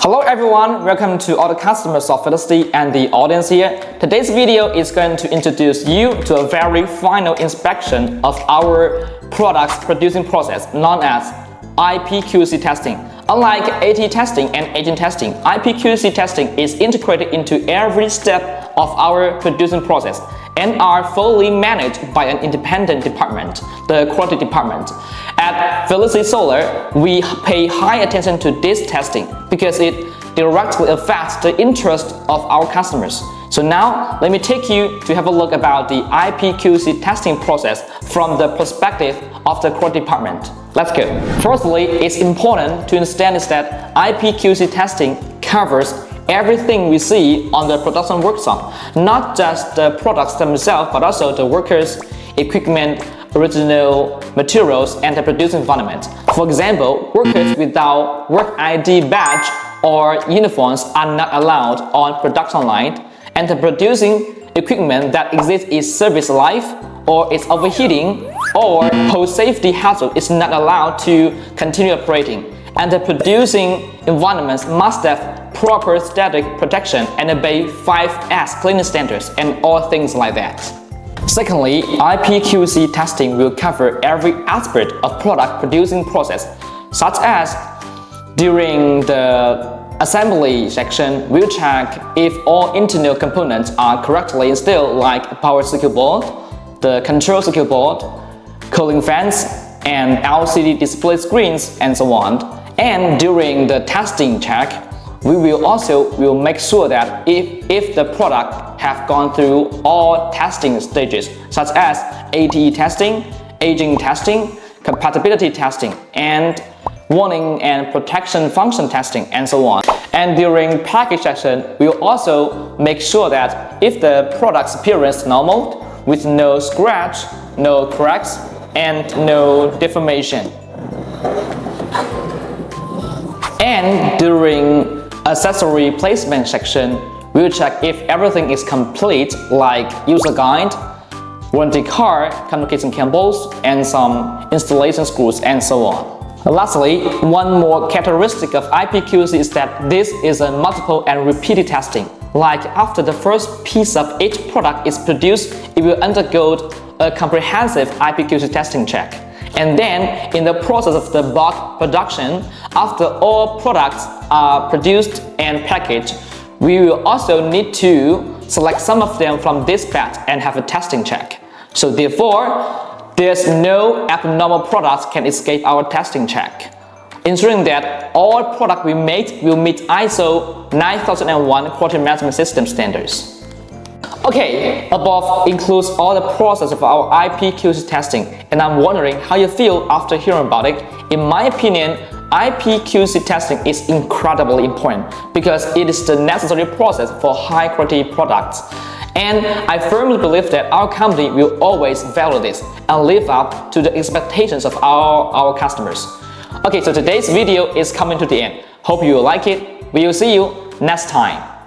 Hello everyone, welcome to all the customers of Felicity and the audience here. Today's video is going to introduce you to a very final inspection of our product's producing process known as IPQC testing. Unlike AT testing and agent testing, IPQC testing is integrated into every step of our producing process and are fully managed by an independent department, the quality department. At Felicitysolar, we pay high attention to this testing because it directly affects the interest of our customers. So now, let me take you to have a look about the IPQC testing process from the perspective of the quality department. Let's go. Firstly, it's important to understand is that IPQC testing covers everything we see on the production workshop, not just the products themselves, but also the workers, equipment, original materials, and the producing environment. For example, workers without work ID badge or uniforms are not allowed on production line, and the producing equipment that exists in service life or is overheating or pose safety hazard is not allowed to continue operating. And the producing environments must have proper static protection and obey 5S cleaning standards and all things like that. Secondly, IPQC testing will cover every aspect of product producing process, such as during the assembly section, we'll check if all internal components are correctly installed, like power circuit board, the control circuit board, cooling fans, and LCD display screens, and so on. And during the testing check, we will make sure that if the product have gone through all testing stages, such as ATE testing, aging testing, compatibility testing, and warning and protection function testing, and so on. And during package section, we'll also make sure that if the product's appearance is normal, with no scratch, no cracks, and no deformation. And during accessory placement section, we'll check if everything is complete, like user guide, warranty card, communication cables, and some installation screws, and so on. Lastly, one more characteristic of IPQC is that this is a multiple and repeated testing. Like after the first piece of each product is produced, it will undergo a comprehensive IPQC testing check. And then, in the process of the bulk production, after all products are produced and packaged, we will also need to select some of them from this batch and have a testing check. So therefore, there's no abnormal products can escape our testing check, ensuring that all products we make will meet ISO 9001 quality management system standards. Okay, above includes all the process of our IPQC testing, and I'm wondering how you feel after hearing about it. In my opinion, IPQC testing is incredibly important because it is the necessary process for high quality products. And I firmly believe that our company will always value this and live up to the expectations of our customers. Okay, so today's video is coming to the end. Hope you like it. We will see you next time.